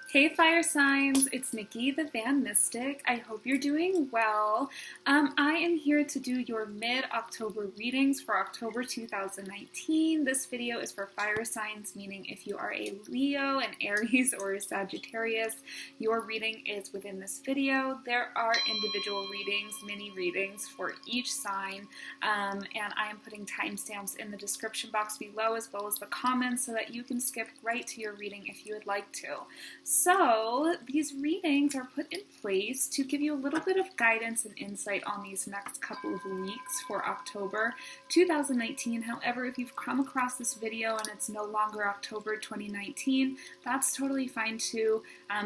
Hey fire signs, it's Nikki the Van Mystic. I hope you're doing well. I am here to do your mid-October readings for October 2019. This video is for fire signs, meaning if you are a Leo, an Aries, or a Sagittarius, your reading is within this video. There are individual readings, mini readings for each sign, and I am putting timestamps in the description box below as well as the comments so that you can skip right to your reading if you would like to. So these readings are put in place to give you a little bit of guidance and insight on these next couple of weeks for October 2019. However, if you've come across this video and it's no longer October 2019, that's totally fine too.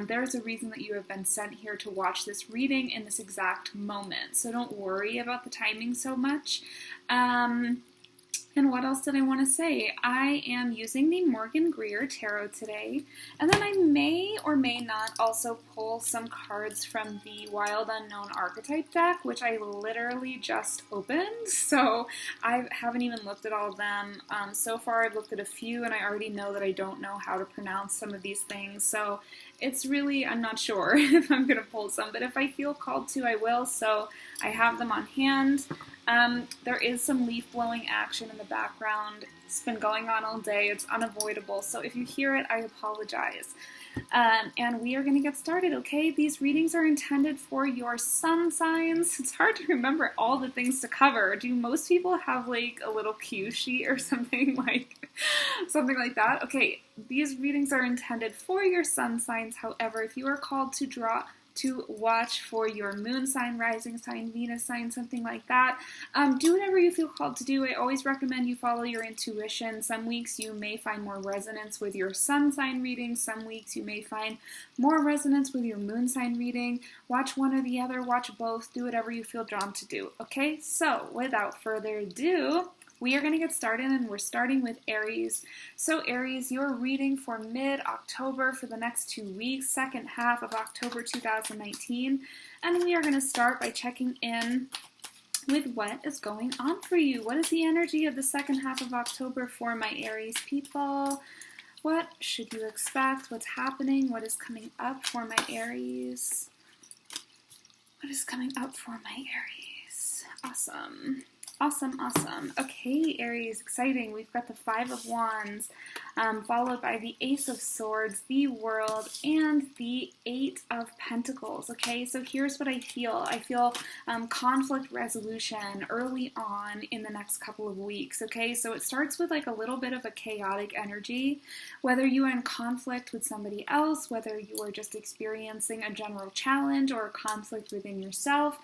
There's a reason that you have been sent here to watch this reading in this exact moment. So don't worry about the timing so much. And what else did I want to say? I am using the Morgan Greer Tarot today, and then I may or may not also pull some cards from the Wild Unknown Archetype deck, which I literally just opened, so I haven't even looked at all of them. So far I've looked at a few, and I already know that I don't know how to pronounce some of these things, so it's really, I'm not sure if I'm going to pull some, but if I feel called to, I will, so I have them on hand. There is some leaf blowing action in the background. It's been going on all day. It's unavoidable. So if you hear it, I apologize. And we are going to get started, okay? These readings are intended for your sun signs. It's hard to remember all the things to cover. Do most people have like a little cue sheet or something like that? Okay, these readings are intended for your sun signs. However, if you are called to watch for your moon sign, rising sign, Venus sign, something like that. Do whatever you feel called to do. I always recommend you follow your intuition. Some weeks you may find more resonance with your sun sign reading. Some weeks you may find more resonance with your moon sign reading. Watch one or the other, watch both, do whatever you feel drawn to do. Okay, so without further ado, we are going to get started, and we're starting with Aries. So Aries, your reading for mid-October for the next 2 weeks, second half of October 2019. And we are going to start by checking in with what is going on for you. What is the energy of the second half of October for my Aries people? What should you expect? What's happening? What is coming up for my Aries? What is coming up for my Aries? Awesome. Awesome. Okay, Aries, exciting. We've got the Five of Wands, followed by the Ace of Swords, the World, and the Eight of Pentacles. Okay, so here's what I feel. I feel conflict resolution early on in the next couple of weeks. Okay, so it starts with like a little bit of a chaotic energy, whether you are in conflict with somebody else, whether you are just experiencing a general challenge or a conflict within yourself.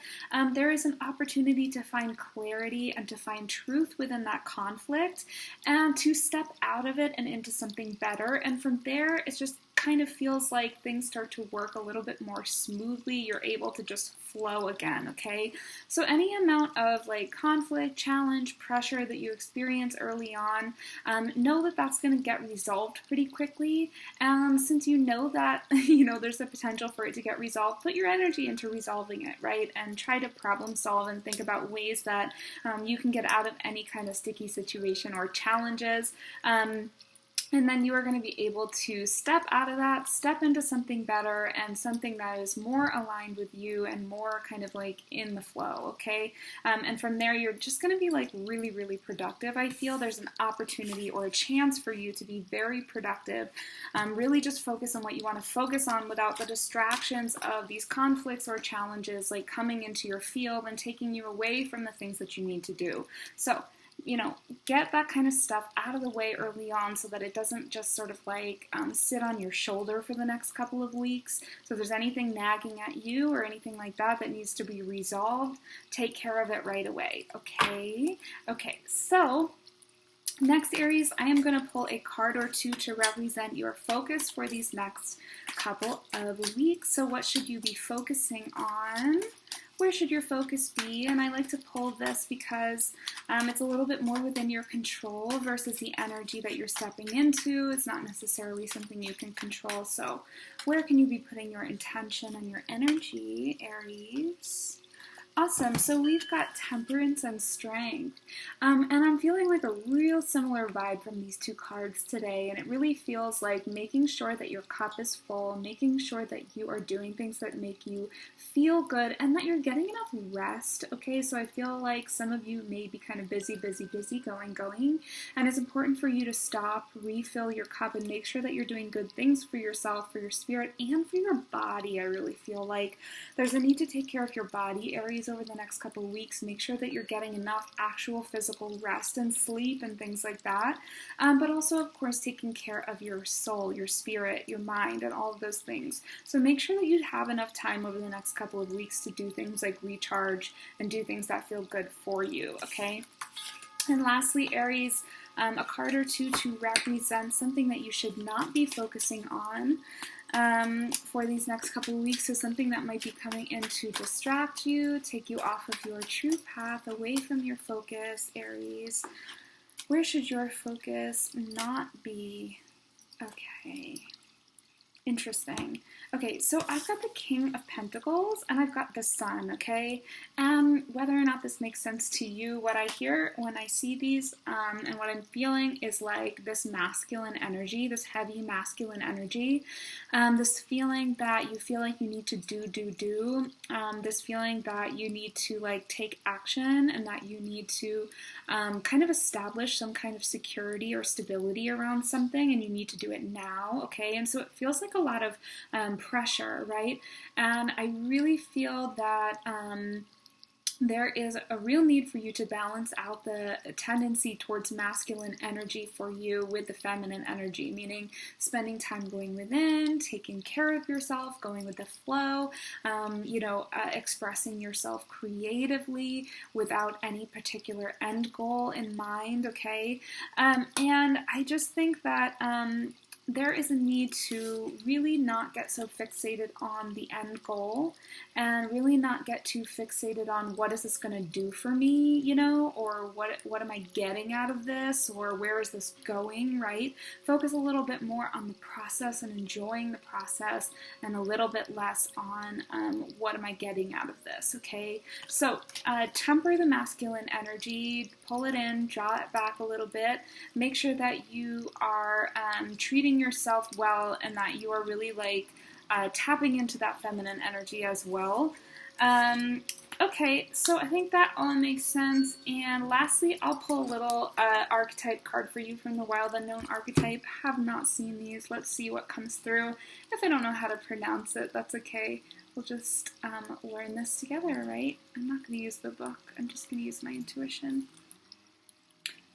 There is an opportunity to find clarity and to find truth within that conflict and to step out of it and into something better. And from there, it just kind of feels like things start to work a little bit more smoothly. You're able to just flow again, okay? So any amount of like conflict, challenge, pressure that you experience early on, know that that's going to get resolved pretty quickly. And since you know that, there's the potential for it to get resolved, put your energy into resolving it, right? And try to problem solve and think about ways that you can get out of any kind of sticky situation or challenges. And then you are going to be able to step out of that, step into something better and something that is more aligned with you and more kind of like in the flow, okay? And from there, you're just going to be like really, really productive. I feel there's an opportunity or a chance for you to be very productive. Really just focus on what you want to focus on without the distractions of these conflicts or challenges like coming into your field and taking you away from the things that you need to do. So, get that kind of stuff out of the way early on so that it doesn't just sort of like sit on your shoulder for the next couple of weeks. So if there's anything nagging at you or anything like that that needs to be resolved, take care of it right away, okay? Okay, so next, Aries, I am going to pull a card or two to represent your focus for these next couple of weeks. So what should you be focusing on? Where should your focus be? And I like to pull this because it's a little bit more within your control versus the energy that you're stepping into. It's not necessarily something you can control. So where can you be putting your intention and your energy, Aries? Awesome. So we've got temperance and strength. And I'm feeling like a real similar vibe from these two cards today. And it really feels like making sure that your cup is full, making sure that you are doing things that make you feel good and that you're getting enough rest. Okay, so I feel like some of you may be kind of busy, going. And it's important for you to stop, refill your cup, and make sure that you're doing good things for yourself, for your spirit, and for your body. I really feel like there's a need to take care of your body, Aries, over the next couple of weeks. Make sure that you're getting enough actual physical rest and sleep and things like that. But also, of course, taking care of your soul, your spirit, your mind, and all of those things. So make sure that you have enough time over the next couple of weeks to do things like recharge and do things that feel good for you, okay? And lastly, Aries, a card or two to represent something that you should not be focusing on for these next couple of weeks is something that might be coming in to distract you, take you off of your true path, away from your focus, Aries. Where should your focus not be? Okay. Interesting. Okay, so I've got the King of Pentacles and I've got the Sun, okay? And whether or not this makes sense to you, what I hear when I see these and what I'm feeling is like this masculine energy, this heavy masculine energy, this feeling that you feel like you need to do, this feeling that you need to like take action and that you need to kind of establish some kind of security or stability around something and you need to do it now, okay? And so it feels like a lot of pressure, right? And I really feel that there is a real need for you to balance out the tendency towards masculine energy for you with the feminine energy, meaning spending time going within, taking care of yourself, going with the flow, expressing yourself creatively without any particular end goal in mind, okay? And I just think that there is a need to really not get so fixated on the end goal and really not get too fixated on what is this going to do for me, or what am I getting out of this, or where is this going, right? Focus a little bit more on the process and enjoying the process and a little bit less on what am I getting out of this, okay? So temper the masculine energy, pull it in, draw it back a little bit, make sure that you are treating yourself well and that you are really like tapping into that feminine energy as well. Okay, so I think that all makes sense. And lastly, I'll pull a little archetype card for you from the Wild Unknown archetype. Have not seen these. Let's see what comes through. If I don't know how to pronounce it, that's okay. We'll just learn this together, right? I'm not going to use the book. I'm just going to use my intuition.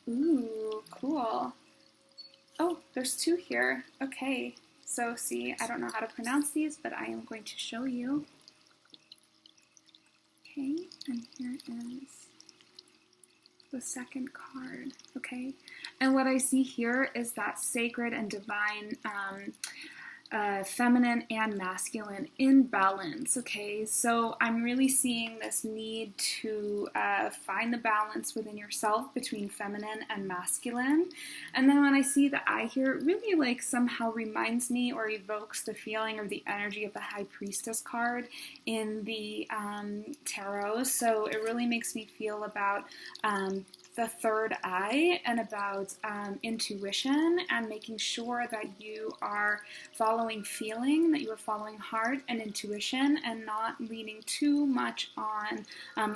Ooh, cool. Oh, there's two here. Okay, so see, I don't know how to pronounce these, but I am going to show you. Okay, and here is the second card, okay? And what I see here is that sacred and divine feminine and masculine in balance, okay? So I'm really seeing this need to find the balance within yourself between feminine and masculine. And then when I see the eye here, it really like somehow reminds me or evokes the feeling or the energy of the High Priestess card in the tarot. So it really makes me feel about the third eye and about intuition and making sure that you are following feeling, that you are following heart and intuition and not leaning too much on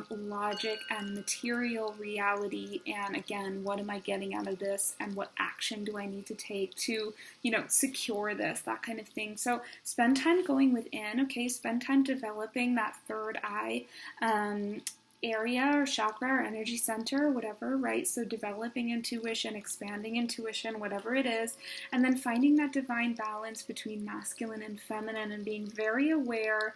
logic and material reality. And again, what am I getting out of this and what action do I need to take to, secure this, that kind of thing. So spend time going within, okay? Spend time developing that third eye area or chakra or energy center, whatever, right? So developing intuition, expanding intuition, whatever it is, and then finding that divine balance between masculine and feminine and being very aware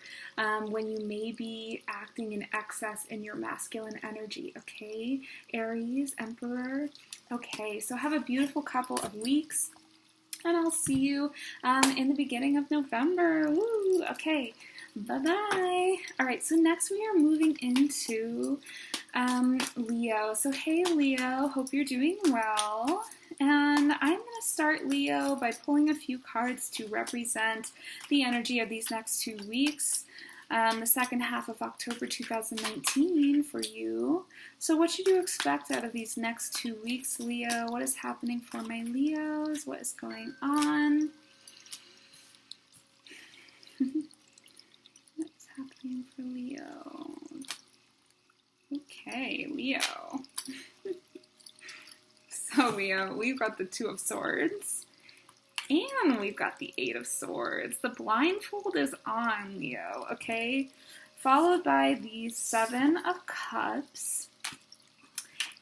when you may be acting in excess in your masculine energy, okay? Aries, Emperor. Okay, so have a beautiful couple of weeks, and I'll see you in the beginning of November. Woo! Okay. Bye-bye. All right, so next we are moving into Leo. So hey, Leo, hope you're doing well. And I'm going to start, Leo, by pulling a few cards to represent the energy of these next 2 weeks. the second half of October 2019 for you. So what should you expect out of these next 2 weeks, Leo? What is happening for my Leos? What is going on? What's happening for Leo? Okay, Leo. So Leo, we've got the Two of Swords. And we've got the Eight of Swords. The blindfold is on, Leo, okay? Followed by the Seven of Cups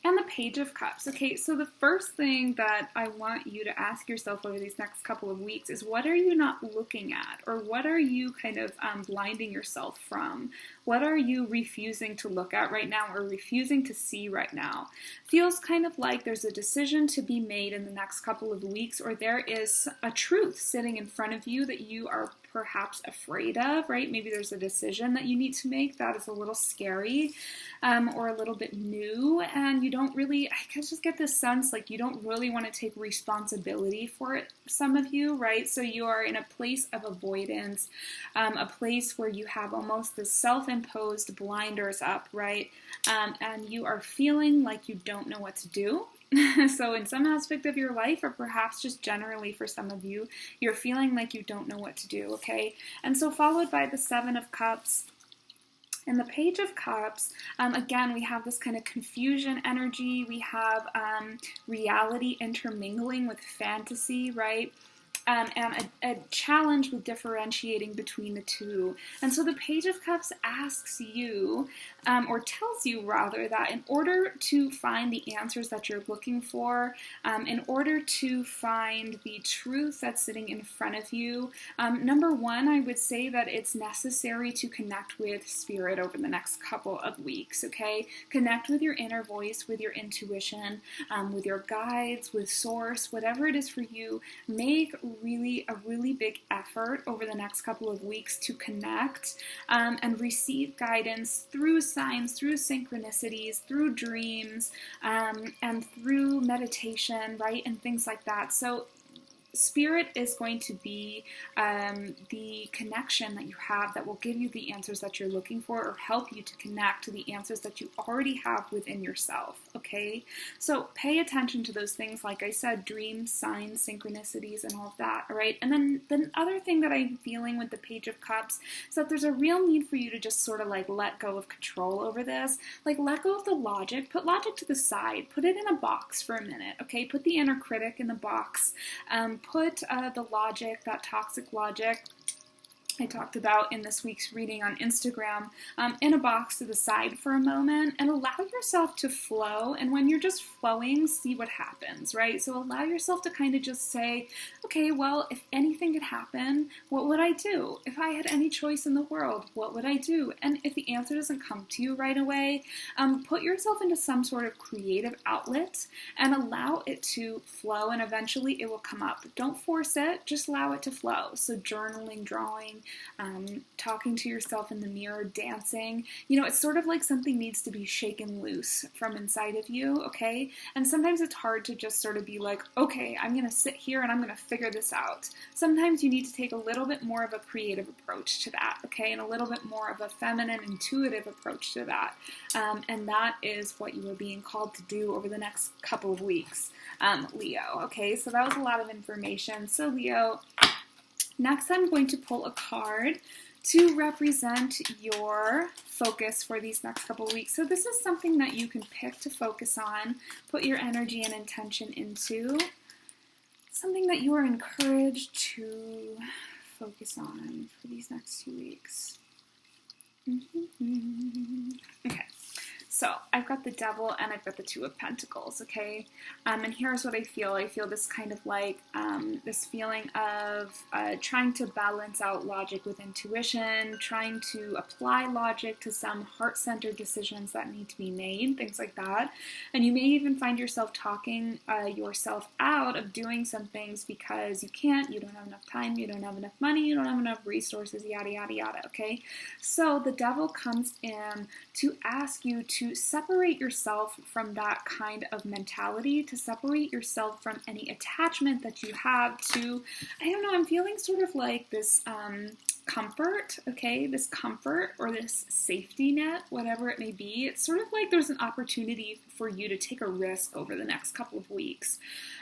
and the Page of Cups. Okay, so the first thing that I want you to ask yourself over these next couple of weeks is, what are you not looking at? Or what are you kind of blinding yourself from? What are you refusing to look at right now or refusing to see right now? Feels kind of like there's a decision to be made in the next couple of weeks, or there is a truth sitting in front of you that you are perhaps afraid of, right? Maybe there's a decision that you need to make that is a little scary or a little bit new, and you don't really, I just get this sense like you don't really want to take responsibility for it, some of you, right? So you are in a place of avoidance, a place where you have almost this self-imposed blinders up, right? And you are feeling like you don't know what to do. So in some aspect of your life, or perhaps just generally for some of you, you're feeling like you don't know what to do, okay? And so followed by the Seven of Cups and the Page of Cups, again, we have this kind of confusion energy. We have reality intermingling with fantasy, right? And a challenge with differentiating between the two. And so the Page of Cups asks you, or tells you rather, that in order to find the answers that you're looking for, in order to find the truth that's sitting in front of you, number one, I would say that it's necessary to connect with Spirit over the next couple of weeks, okay? Connect with your inner voice, with your intuition, with your guides, with Source, whatever it is for you. Make a really big effort over the next couple of weeks to connect and receive guidance through signs, through synchronicities, through dreams, and through meditation, right, and things like that. So Spirit is going to be the connection that you have that will give you the answers that you're looking for, or help you to connect to the answers that you already have within yourself, okay? So pay attention to those things, like I said, dreams, signs, synchronicities, and all of that, all right? And then the other thing that I'm feeling with the Page of Cups is that there's a real need for you to just sort of like let go of control over this. Like, let go of the logic, put logic to the side, put it in a box for a minute, okay? Put the inner critic in the box. Put the logic, that toxic logic I talked about in this week's reading on Instagram, in a box to the side for a moment, and allow yourself to flow. And when you're just flowing, see what happens, right? So allow yourself to kind of just say, okay, well, if anything could happen, what would I do? If I had any choice in the world, what would I do? And if the answer doesn't come to you right away, put yourself into some sort of creative outlet and allow it to flow, and eventually it will come up. Don't force it, just allow it to flow. So journaling, drawing, talking to yourself in the mirror, dancing, it's sort of like something needs to be shaken loose from inside of you, okay? And sometimes it's hard to just sort of be like, okay, I'm going to sit here and I'm going to figure this out. Sometimes you need to take a little bit more of a creative approach to that, okay? And a little bit more of a feminine, intuitive approach to that. And that is what you are being called to do over the next couple of weeks, Leo, okay? So that was a lot of information. So Leo, next, I'm going to pull a card to represent your focus for these next couple of weeks. So this is something that you can pick to focus on, put your energy and intention into, something that you are encouraged to focus on for these next 2 weeks. Okay. So I've got the Devil and I've got the Two of Pentacles, okay? And here's what I feel. I feel this kind of like, this feeling of trying to balance out logic with intuition, trying to apply logic to some heart-centered decisions that need to be made, things like that. And you may even find yourself talking yourself out of doing some things because you can't, you don't have enough time, you don't have enough money, you don't have enough resources, yada, yada, yada, okay? So the Devil comes in to ask you to separate yourself from that kind of mentality, to separate yourself from any attachment that you have to, I don't know, I'm feeling sort of like this comfort, okay, this comfort or this safety net, whatever it may be. It's sort of like there's an opportunity for you to take a risk over the next couple of weeks.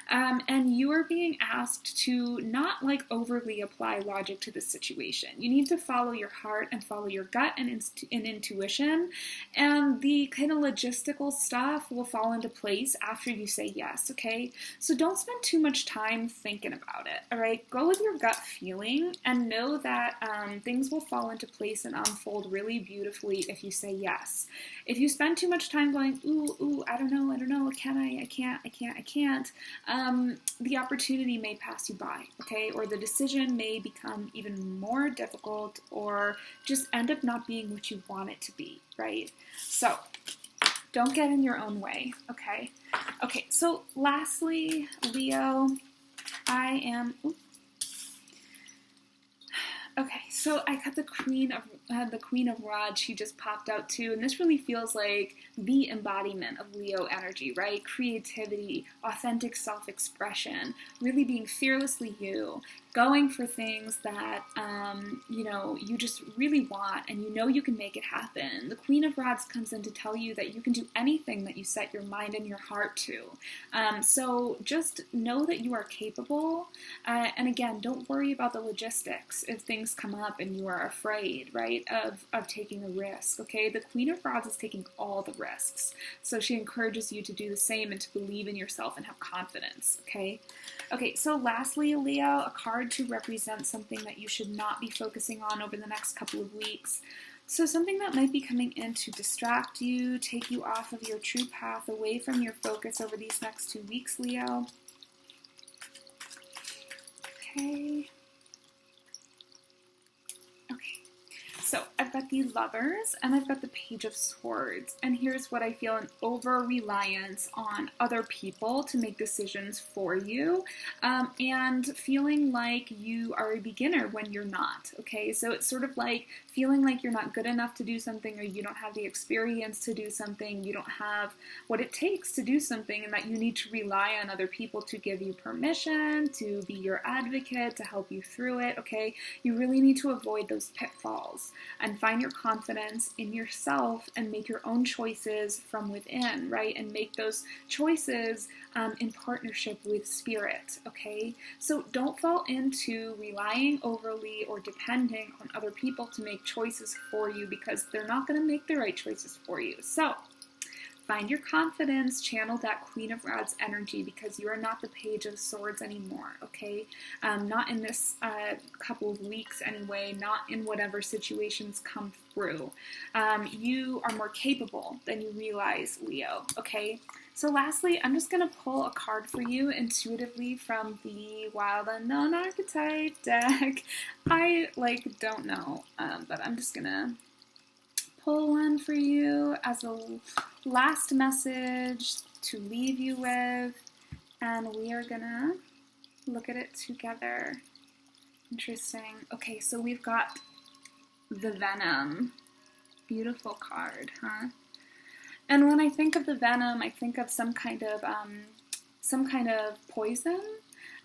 And you are being asked to not like overly apply logic to this situation. You need to follow your heart and follow your gut and intuition, and the kind of logistical stuff will fall into place after you say yes, okay? So don't spend too much time thinking about it, all right? Go with your gut feeling and know that things will fall into place and unfold really beautifully if you say yes. If you spend too much time going, ooh, I don't know, can I can't, the opportunity may pass you by, okay? Or the decision may become even more difficult or just end up not being what you want it to be, right? So don't get in your own way, okay? Okay, so lastly, Leo, okay, so I got the Queen of Rods. She just popped out too, and this really feels like the embodiment of Leo energy, right? Creativity, authentic self-expression, really being fearlessly you, going for things that you just really want, and you know you can make it happen. The Queen of Rods comes in to tell you that you can do anything that you set your mind and your heart to. So just know that you are capable, and again, don't worry about the logistics if things come up and you are afraid, right, of taking a risk, okay? The Queen of Rods is taking all the risks, so she encourages you to do the same and to believe in yourself and have confidence, okay? Okay, so lastly, Leo, a card to represent something that you should not be focusing on over the next couple of weeks. So something that might be coming in to distract you, take you off of your true path, away from your focus over these next 2 weeks, Leo. Okay. So I've got the Lovers and I've got the Page of Swords, and here's what I feel: an over-reliance on other people to make decisions for you, and feeling like you are a beginner when you're not, okay? So it's sort of like feeling like you're not good enough to do something, or you don't have the experience to do something, you don't have what it takes to do something, and that you need to rely on other people to give you permission, to be your advocate, to help you through it, okay? You really need to avoid those pitfalls and find your confidence in yourself and make your own choices from within, right? And make those choices in partnership with spirit, okay? So don't fall into relying overly or depending on other people to make choices for you, because they're not going to make the right choices for you. So find your confidence, channel that Queen of Rods energy, because you are not the Page of Swords anymore, okay? Not in this couple of weeks anyway, not in whatever situations come through. You are more capable than you realize, Leo, okay? So lastly, I'm just going to pull a card for you intuitively from the Wild Unknown Archetype deck. I, don't know, but I'm just going to pull one for you as a last message to leave you with, and we are gonna look at it together. Interesting. Okay, so we've got the Venom. Beautiful card, huh? And when I think of the Venom, I think of some kind of poison,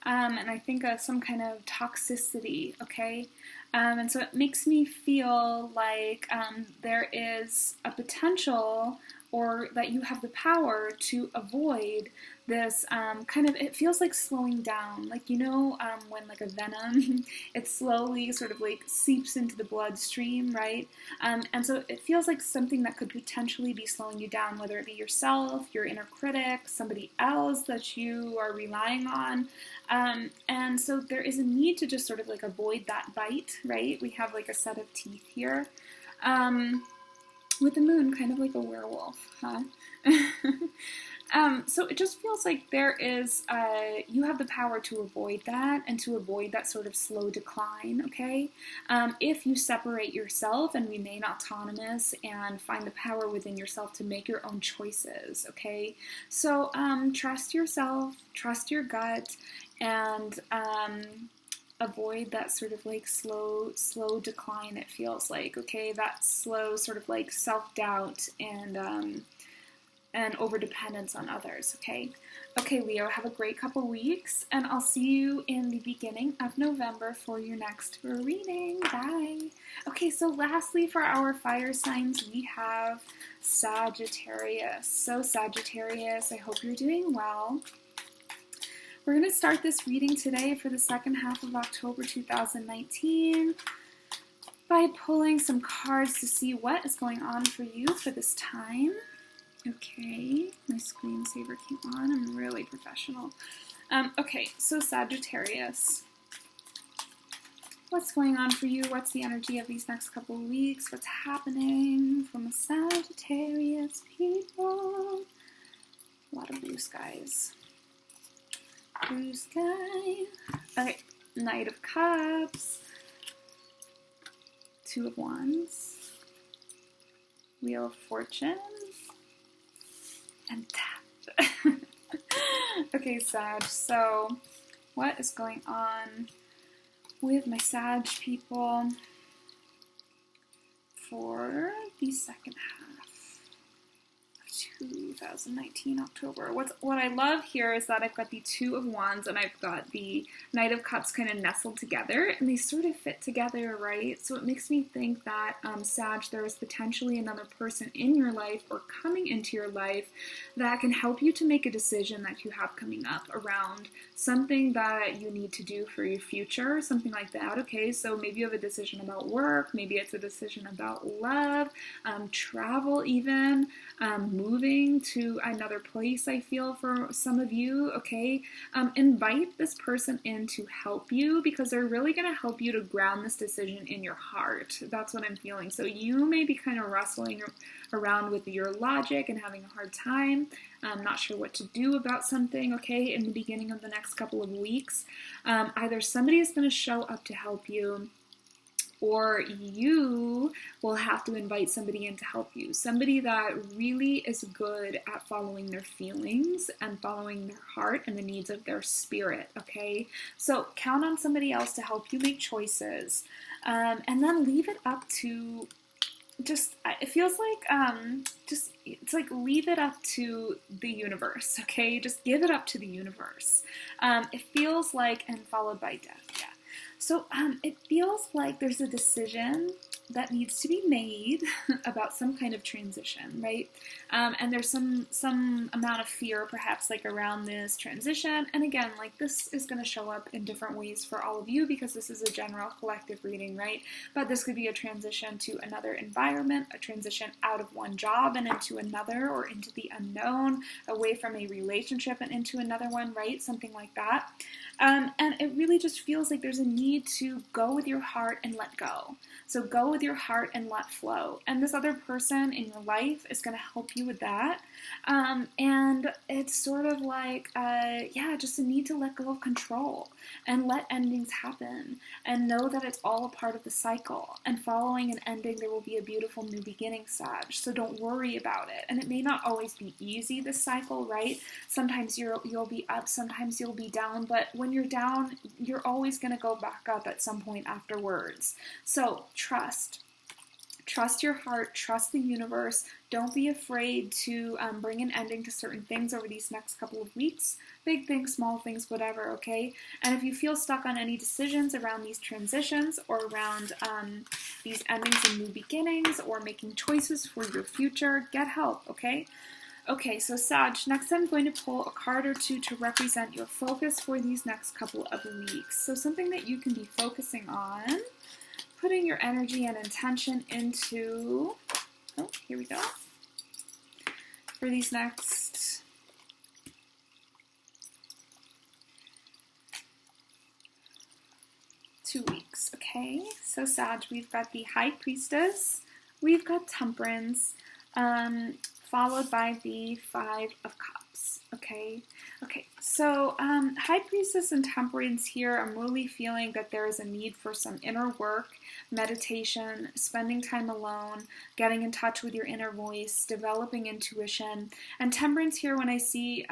and I think of some kind of toxicity, okay? And so it makes me feel like there is a potential, or that you have the power to avoid this it feels like slowing down. When like a venom, it slowly sort of like seeps into the bloodstream, right? And so it feels like something that could potentially be slowing you down, whether it be yourself, your inner critic, somebody else that you are relying on. And so there is a need to just sort of like avoid that bite, right? We have like a set of teeth here. With the moon, kind of like a werewolf, huh? So it just feels like there is, you have the power to avoid that, and to avoid that sort of slow decline, okay? If you separate yourself and remain autonomous and find the power within yourself to make your own choices, okay? So trust yourself, trust your gut, and avoid that sort of like slow decline, it feels like, okay? That slow sort of like self-doubt and and over-dependence on others, okay? Okay, Leo, have a great couple weeks, and I'll see you in the beginning of November for your next reading. Bye. Okay, so lastly, for our fire signs, we have Sagittarius. So Sagittarius, I hope you're doing well. We're going to start this reading today for the second half of October 2019 by pulling some cards to see what is going on for you for this time. Okay, my screensaver came on. I'm really professional. Okay, so Sagittarius. What's going on for you? What's the energy of these next couple of weeks? What's happening from the Sagittarius people? A lot of blue skies. Blue sky. Okay, Knight of Cups. Two of Wands. Wheel of Fortune. And Death. Okay, Sag, so what is going on with my Sag people for the second half of 2019 October? What I love here is that I've got the Two of Wands and I've got the Knight of Cups kind of nestled together, and they sort of fit together, right? So it makes me think that, Sag, there is potentially another person in your life or coming into your life that can help you to make a decision that you have coming up around something that you need to do for your future, something like that, okay? So maybe you have a decision about work, maybe it's a decision about love, travel even, moving to another place, I feel, for some of you, okay? Invite this person in to help you because they're really going to help you to ground this decision in your heart. That's what I'm feeling. So you may be kind of wrestling around with your logic and having a hard time. Not sure what to do about something, okay, in the beginning of the next couple of weeks. Either somebody is going to show up to help you, or you will have to invite somebody in to help you. Somebody that really is good at following their feelings and following their heart and the needs of their spirit, okay? So count on somebody else to help you make choices. And then leave it up to it feels like, it's like leave it up to the universe, okay? Just give it up to the universe. It feels like, and followed by death, yeah. So it feels like there's a decision that needs to be made about some kind of transition, right? And there's some amount of fear perhaps like around this transition. And again, like this is going to show up in different ways for all of you because this is a general collective reading, right? But this could be a transition to another environment, a transition out of one job and into another, or into the unknown, away from a relationship and into another one, right? Something like that. And it really just feels like there's a need to go with your heart and let go. So go with your heart and let flow. And this other person in your life is going to help you with that. And it's sort of like, just a need to let go of control and let endings happen and know that it's all a part of the cycle. And following an ending, there will be a beautiful new beginning, Sag. So don't worry about it. And it may not always be easy, this cycle, right? Sometimes you'll be up, sometimes you'll be down. But when you're down, you're always going to go back up at some point afterwards. So trust your heart, trust the universe. Don't be afraid to bring an ending to certain things over these next couple of weeks. Big things, small things, whatever, okay? And if you feel stuck on any decisions around these transitions or around these endings and new beginnings or making choices for your future, get help, okay? Okay, so Sag, next I'm going to pull a card or two to represent your focus for these next couple of weeks. So something that you can be focusing on, putting your energy and intention into, here we go, for these next 2 weeks, okay? So Sag, we've got the High Priestess, we've got Temperance, followed by the Five of Cups, okay? Okay, so High Priestess and Temperance here, I'm really feeling that there is a need for some inner work, meditation, spending time alone, getting in touch with your inner voice, developing intuition. And Temperance here, when I see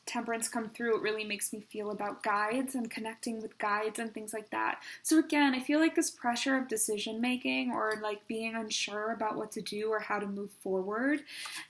Temperance come through, it really makes me feel about guides and connecting with guides and things like that. So again, I feel like this pressure of decision making or like being unsure about what to do or how to move forward.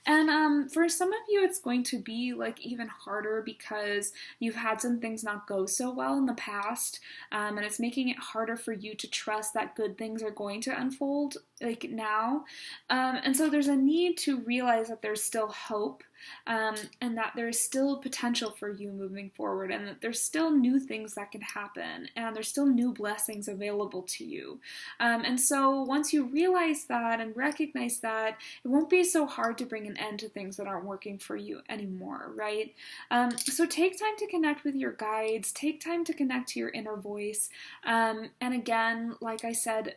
And for some of you, it's going to be like even harder because you've had some things not go so well in the past, and it's making it harder for you to trust that good things are going to unfold like now. And so there's a need to realize that there's still hope, and that there's still potential for you moving forward, and that there's still new things that can happen, and there's still new blessings available to you. And so once you realize that and recognize that, it won't be so hard to bring an end to things that aren't working for you anymore, right? So take time to connect with your guides, take time to connect to your inner voice. And again, like I said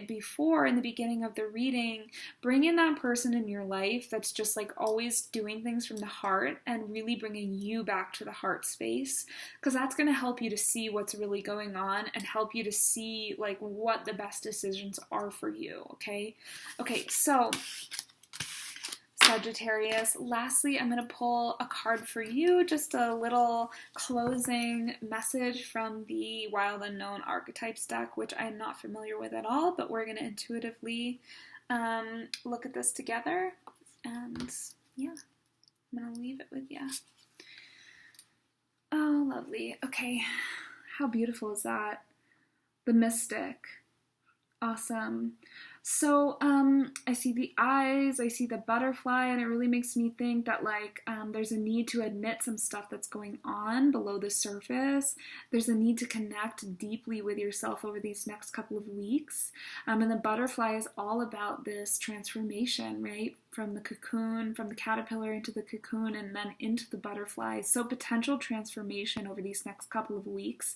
before in the beginning of the reading, bring in that person in your life that's just like always doing things from the heart and really bringing you back to the heart space, because that's going to help you to see what's really going on and help you to see like what the best decisions are for you. Okay, so Sagittarius, lastly, I'm going to pull a card for you, just a little closing message from the Wild Unknown Archetypes deck, which I'm not familiar with at all, but we're going to intuitively look at this together, and yeah, I'm going to leave it with you. Oh, lovely. Okay, how beautiful is that? The Mystic. Awesome. So, I see the eyes, I see the butterfly, and it really makes me think that, like, there's a need to admit some stuff that's going on below the surface. There's a need to connect deeply with yourself over these next couple of weeks. And the butterfly is all about this transformation, right? From the cocoon, from the caterpillar into the cocoon, and then into the butterfly. So potential transformation over these next couple of weeks.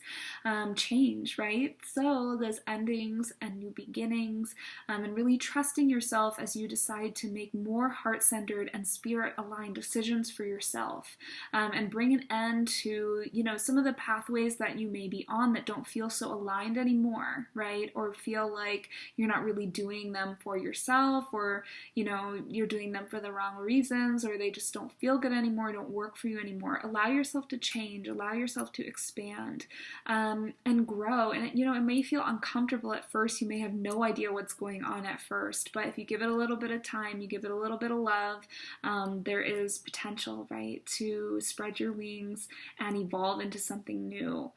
Change, right? So there's endings and new beginnings, and really trusting yourself as you decide to make more heart-centered and spirit-aligned decisions for yourself, and bring an end to, you know, some of the pathways that you may be on that don't feel so aligned anymore, right? Or feel like you're not really doing them for yourself, or, you know, you're doing them for the wrong reasons, or they just don't feel good anymore, don't work for you anymore. Allow yourself to change, allow yourself to expand, and grow. And, you know, it may feel uncomfortable at first. You may have no idea what's going on at first, but if you give it a little bit of time, you give it a little bit of love, there is potential, right, to spread your wings and evolve into something new.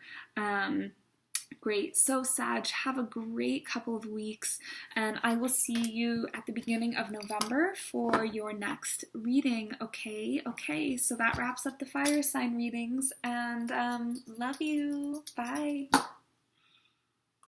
Great. So, Sag, have a great couple of weeks, and I will see you at the beginning of November for your next reading. Okay. So that wraps up the fire sign readings, and love you. Bye.